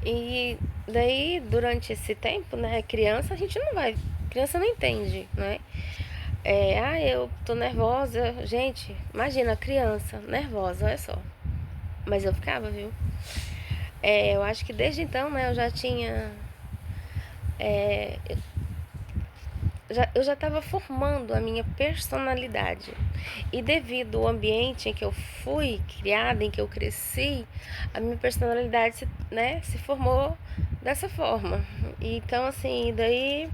E daí, durante esse tempo, né, criança, a gente não vai, criança não entende, né? Eu tô nervosa. Gente, imagina a criança nervosa, olha só. Mas eu ficava, viu? Eu acho que desde então, né, eu já tinha. é, eu já estava formando a minha personalidade. E devido ao ambiente em que eu fui criada, em que eu cresci, a minha personalidade se formou dessa forma. Então, assim, daí.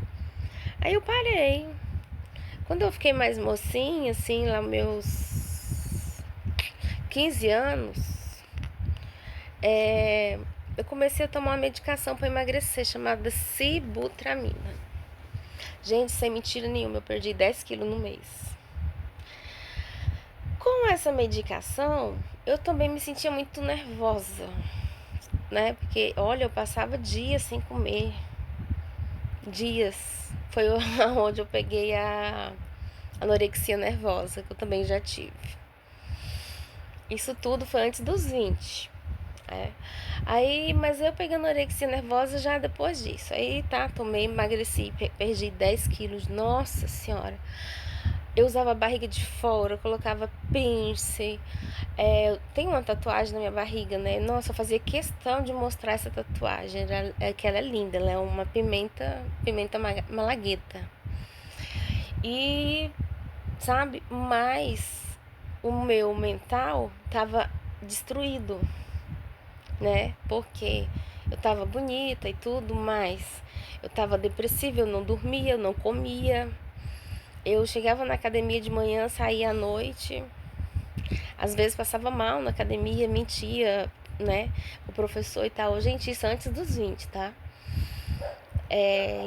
Aí eu parei. Quando eu fiquei mais mocinha, assim, lá meus 15 anos, eu comecei a tomar uma medicação para emagrecer chamada Sibutramina. Gente, sem mentira nenhuma, eu perdi 10 quilos no mês. Com essa medicação, eu também me sentia muito nervosa, né? Porque, olha, eu passava dias sem comer. Dias. Foi onde eu peguei a anorexia nervosa, que eu também já tive. Isso tudo foi antes dos 20. Aí, mas eu peguei anorexia nervosa já depois disso. Aí tá, tomei, emagreci, perdi 10 quilos. Nossa senhora. Eu usava a barriga de fora, colocava piercing. Eu tenho uma tatuagem na minha barriga, né? Nossa, eu fazia questão de mostrar essa tatuagem. Que ela é linda, ela é uma pimenta malagueta. E, sabe, mas o meu mental tava destruído, né? Porque eu tava bonita e tudo, mas eu tava depressiva, eu não dormia, eu não comia. Eu chegava na academia de manhã, saía à noite. Às vezes passava mal na academia, mentia, né? O professor e tal. Gente, isso antes dos 20, tá?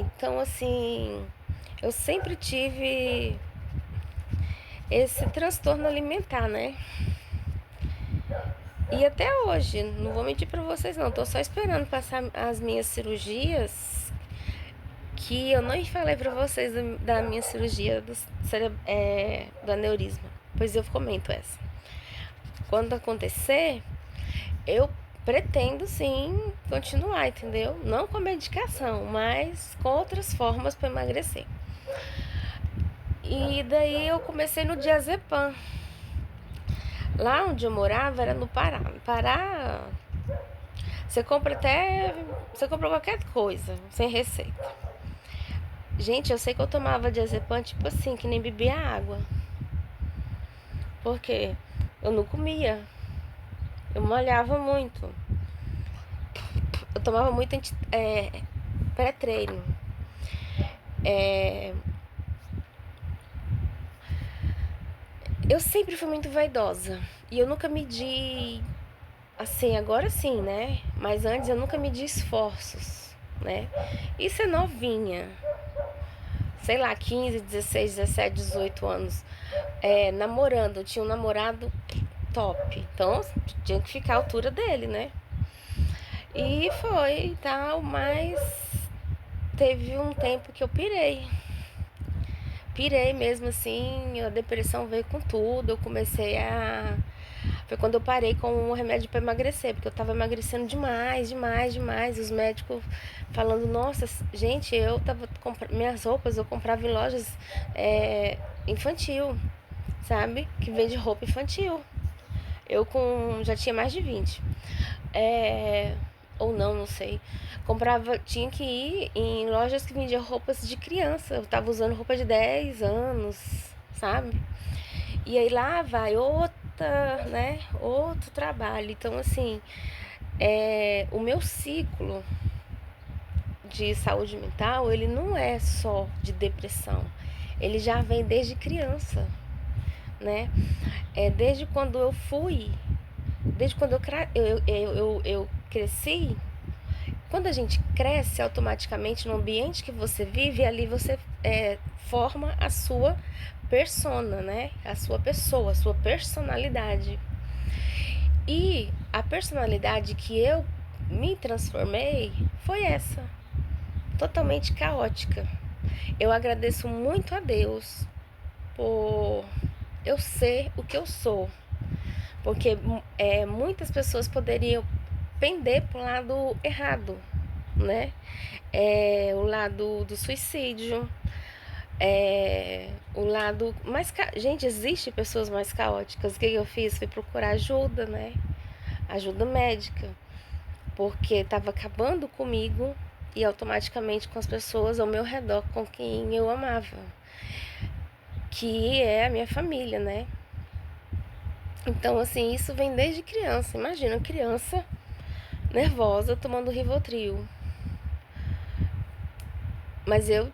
Então, assim, eu sempre tive esse transtorno alimentar, né? E até hoje, não vou mentir pra vocês não, tô só esperando passar as minhas cirurgias, que eu não falei pra vocês da minha cirurgia do aneurisma. Pois eu comento essa. Quando acontecer, eu pretendo sim continuar, entendeu? Não com a medicação, mas com outras formas para emagrecer. E daí eu comecei no diazepam. Lá onde eu morava era no Pará. No Pará, você compra qualquer coisa, sem receita. Gente, eu sei que eu tomava diazepam tipo assim, que nem bebia água. Porque eu não comia. Eu molhava muito. Eu tomava muito pré-treino. É, eu sempre fui muito vaidosa. E eu nunca medi, assim, agora sim, né? Mas antes eu nunca medi esforços, né? Isso é novinha. Sei lá, 15, 16, 17, 18 anos. Namorando. Eu tinha um namorado top. Então, tinha que ficar à altura dele, né? E foi e tal, mas teve um tempo que eu pirei. Pirei mesmo assim, a depressão veio com tudo. Eu comecei a. Foi quando eu parei com o remédio para emagrecer, porque eu tava emagrecendo demais, demais, demais. Os médicos falando, nossa, gente, eu tava comprando minhas roupas, eu comprava em lojas infantil, sabe? Que vende roupa infantil. Eu já tinha mais de 20. Ou não, não sei. Comprava, tinha que ir em lojas que vendiam roupas de criança. Eu tava usando roupa de 10 anos, sabe? E aí lá vai outra, né? Outro trabalho. Então, assim, o meu ciclo de saúde mental, ele não é só de depressão. Ele já vem desde criança, né? Desde quando eu fui, desde quando eu cresci. Quando a gente cresce automaticamente no ambiente que você vive, ali você forma a sua persona, né? A sua pessoa, a sua personalidade. E a personalidade que eu me transformei foi essa, totalmente caótica. Eu agradeço muito a Deus por eu ser o que eu sou, porque muitas pessoas poderiam pender pro lado errado, né? O lado do suicídio, o lado mais... Gente, existe pessoas mais caóticas. O que eu fiz? Fui procurar ajuda, né? Ajuda médica. Porque tava acabando comigo e automaticamente com as pessoas ao meu redor com quem eu amava. Que é a minha família, né? Então, assim, isso vem desde criança. Imagina, criança nervosa tomando Rivotril. Mas eu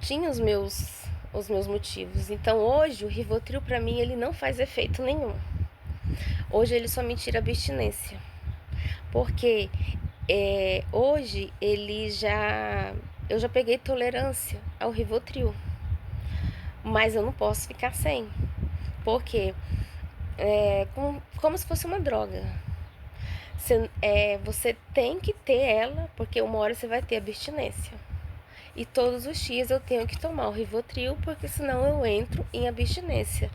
tinha os meus motivos. Então, hoje, o Rivotril, pra mim, ele não faz efeito nenhum. Hoje, ele só me tira abstinência. Porque hoje, eu já peguei tolerância ao Rivotril. Mas eu não posso ficar sem. Porque como se fosse uma droga. Você tem que ter ela, porque uma hora você vai ter abstinência. E todos os dias eu tenho que tomar o Rivotril, porque senão eu entro em abstinência.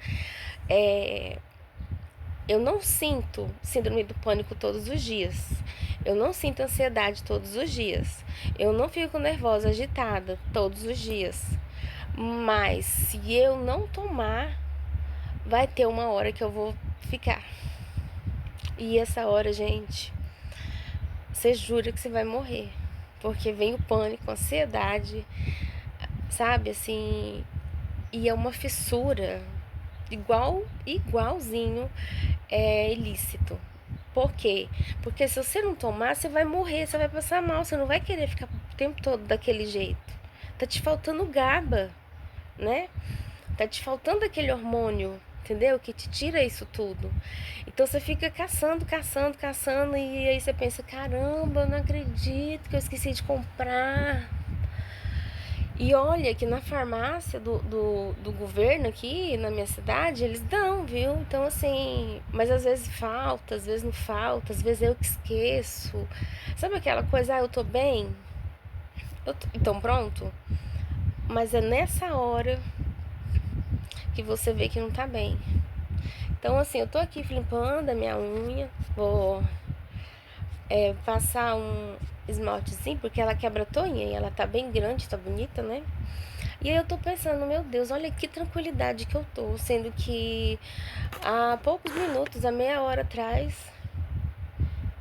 Eu não sinto síndrome do pânico todos os dias. Eu não sinto ansiedade todos os dias. Eu não fico nervosa, agitada todos os dias. Mas se eu não tomar, vai ter uma hora que eu vou ficar. E essa hora, gente, você jura que você vai morrer. Porque vem o pânico, a ansiedade, sabe, assim, e é uma fissura igualzinho ilícito. Por quê? Porque se você não tomar, você vai morrer, você vai passar mal, você não vai querer ficar o tempo todo daquele jeito. Tá te faltando GABA, né? Tá te faltando aquele hormônio, entendeu? Que te tira isso tudo. Então você fica caçando, e aí você pensa, caramba, eu não acredito que eu esqueci de comprar. E olha que na farmácia do governo aqui na minha cidade, eles dão, viu? Então assim, mas às vezes falta, às vezes não falta, às vezes eu que esqueço. Sabe aquela coisa, eu tô bem? Então pronto? Mas é nessa hora que você vê que não tá bem. Então assim, eu tô aqui limpando a minha unha, vou passar um esmaltezinho, porque ela quebra toinha e ela tá bem grande, tá bonita, né? E aí eu tô pensando, meu Deus, olha que tranquilidade que eu tô, sendo que há poucos minutos, há meia hora atrás,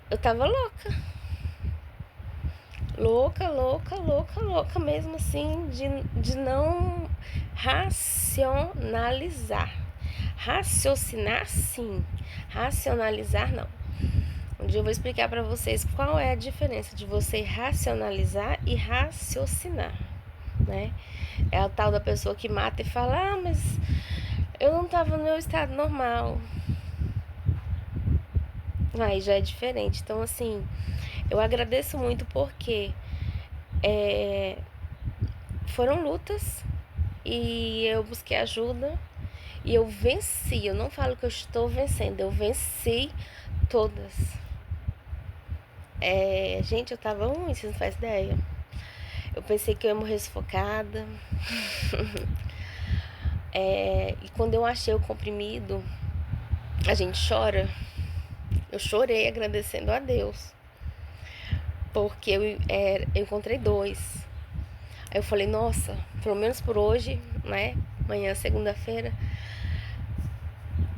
eu tava louca. Louca mesmo assim, de não racionalizar. Raciocinar, sim. Racionalizar, não. Um dia eu vou explicar pra vocês qual é a diferença de você racionalizar e raciocinar, né? É a tal da pessoa que mata e fala, mas eu não tava no meu estado normal. Aí já é diferente. Então, assim, eu agradeço muito porque foram lutas e eu busquei ajuda e eu venci. Eu não falo que eu estou vencendo, eu venci todas. Gente, eu tava ruim, vocês não fazem ideia. Eu pensei que eu ia morrer sufocada. E quando eu achei o comprimido, a gente chora. Eu chorei agradecendo a Deus. Porque eu encontrei 2. Aí eu falei, nossa, pelo menos por hoje, né? Amanhã é segunda-feira.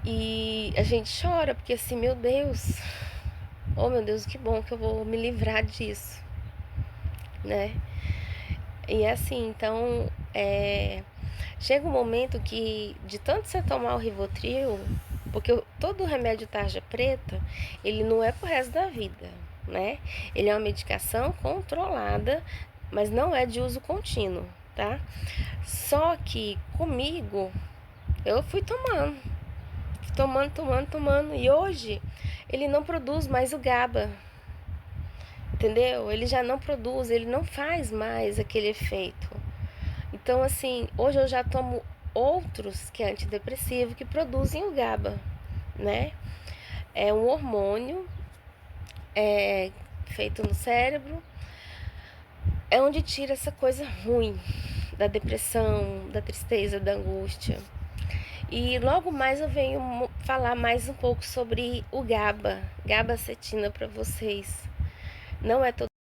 E a gente chora, porque assim, meu Deus. Oh, meu Deus, que bom que eu vou me livrar disso, né? E assim, então, chega um momento que, de tanto você tomar o Rivotril, porque todo remédio tarja preta, ele não é pro resto da vida, né? Ele é uma medicação controlada, mas não é de uso contínuo, tá? Só que comigo, eu fui tomando, e hoje ele não produz mais o GABA, entendeu? Ele já não produz, ele não faz mais aquele efeito. Então, assim, hoje eu já tomo outros que é antidepressivo que produzem o GABA, né? É um hormônio feito no cérebro, é onde tira essa coisa ruim da depressão, da tristeza, da angústia. E logo mais eu venho falar mais um pouco sobre o GABA, GABA-cetina para vocês. Não é todo